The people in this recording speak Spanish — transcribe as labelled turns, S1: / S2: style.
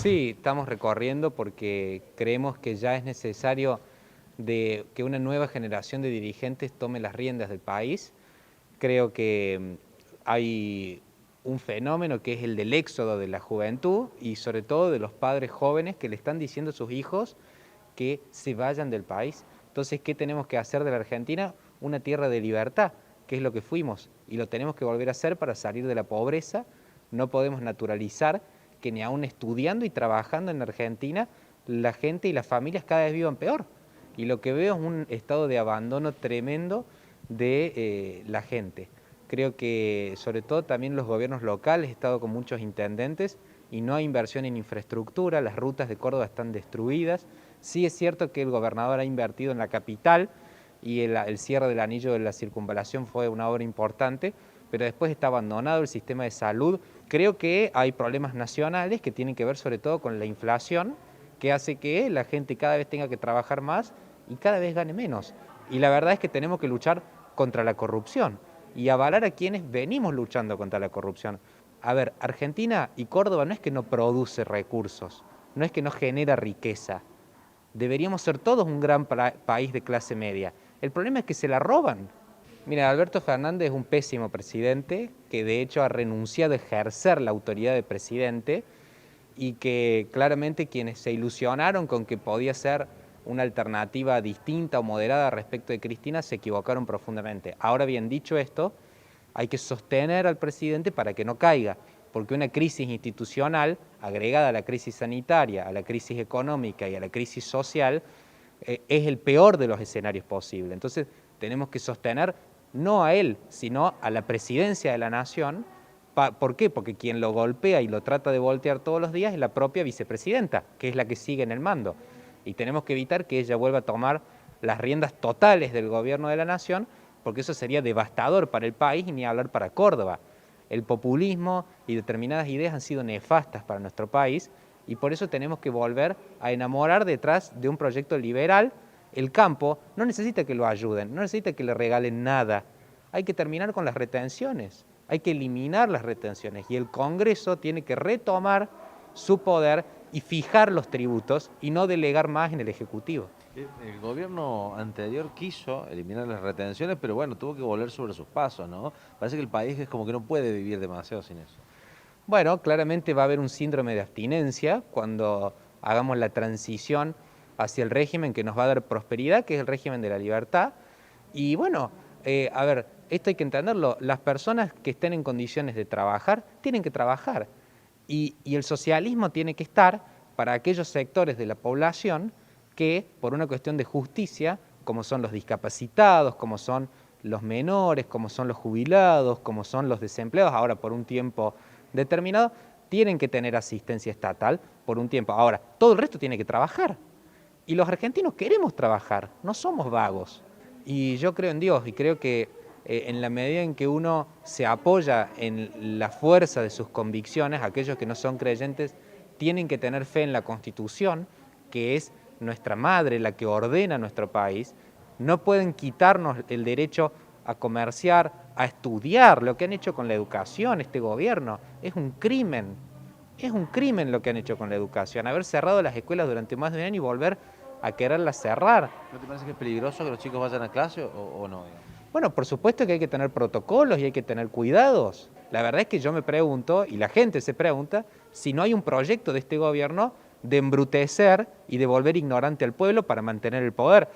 S1: Sí, estamos recorriendo porque creemos que ya es necesario que una nueva generación de dirigentes tome las riendas del país. Creo que hay un fenómeno que es el del éxodo de la juventud y sobre todo de los padres jóvenes que le están diciendo a sus hijos que se vayan del país. Entonces, ¿qué tenemos que hacer de la Argentina? Una tierra de libertad, que es lo que fuimos, y lo tenemos que volver a hacer para salir de la pobreza. No podemos naturalizar que ni aún estudiando y trabajando en Argentina, la gente y las familias cada vez vivan peor. Y lo que veo es un estado de abandono tremendo de la gente. Creo que sobre todo también los gobiernos locales, he estado con muchos intendentes y no hay inversión en infraestructura, las rutas de Córdoba están destruidas. Sí es cierto que el gobernador ha invertido en la capital y el cierre del anillo de la circunvalación fue una obra importante, pero después está abandonado el sistema de salud. Creo que hay problemas nacionales que tienen que ver sobre todo con la inflación, que hace que la gente cada vez tenga que trabajar más y cada vez gane menos. Y la verdad es que tenemos que luchar contra la corrupción y avalar a quienes venimos luchando contra la corrupción. A ver, Argentina y Córdoba no es que no produce recursos, no es que no genera riqueza. Deberíamos ser todos un gran país de clase media. El problema es que se la roban. Mira, Alberto Fernández es un pésimo presidente que de hecho ha renunciado a ejercer la autoridad de presidente y que claramente quienes se ilusionaron con que podía ser una alternativa distinta o moderada respecto de Cristina se equivocaron profundamente. Ahora bien, dicho esto, hay que sostener al presidente para que no caiga, porque una crisis institucional, agregada a la crisis sanitaria, a la crisis económica y a la crisis social, es el peor de los escenarios posibles. Entonces tenemos que sostener no a él, sino a la presidencia de la nación. ¿Por qué? Porque quien lo golpea y lo trata de voltear todos los días es la propia vicepresidenta, que es la que sigue en el mando. Y tenemos que evitar que ella vuelva a tomar las riendas totales del gobierno de la nación, porque eso sería devastador para el país y ni hablar para Córdoba. El populismo y determinadas ideas han sido nefastas para nuestro país y por eso tenemos que volver a enamorar detrás de un proyecto liberal. El campo no necesita que lo ayuden, no necesita que le regalen nada. Hay que terminar con las retenciones, hay que eliminar las retenciones y el Congreso tiene que retomar su poder y fijar los tributos y no delegar más en el Ejecutivo.
S2: El gobierno anterior quiso eliminar las retenciones, pero bueno, tuvo que volver sobre sus pasos, ¿no? Parece que el país es como que no puede vivir demasiado sin eso.
S1: Bueno, claramente va a haber un síndrome de abstinencia cuando hagamos la transición hacia el régimen que nos va a dar prosperidad, que es el régimen de la libertad. Y bueno, a ver, esto hay que entenderlo, las personas que estén en condiciones de trabajar, tienen que trabajar. Y el socialismo tiene que estar para aquellos sectores de la población que, por una cuestión de justicia, como son los discapacitados, como son los menores, como son los jubilados, como son los desempleados, ahora por un tiempo determinado, tienen que tener asistencia estatal por un tiempo. Ahora, todo el resto tiene que trabajar. Y los argentinos queremos trabajar, no somos vagos. Y yo creo en Dios y creo que en la medida en que uno se apoya en la fuerza de sus convicciones, aquellos que no son creyentes tienen que tener fe en la Constitución, que es nuestra madre, la que ordena nuestro país. No pueden quitarnos el derecho a comerciar, a estudiar. Lo que han hecho con la educación este gobierno es un crimen. Es un crimen lo que han hecho con la educación, haber cerrado las escuelas durante más de un año y volver a quererlas cerrar.
S2: ¿No te parece que es peligroso que los chicos vayan a clase o no?
S1: Bueno, por supuesto que hay que tener protocolos y hay que tener cuidados. La verdad es que yo me pregunto, y la gente se pregunta, si no hay un proyecto de este gobierno de embrutecer y de volver ignorante al pueblo para mantener el poder.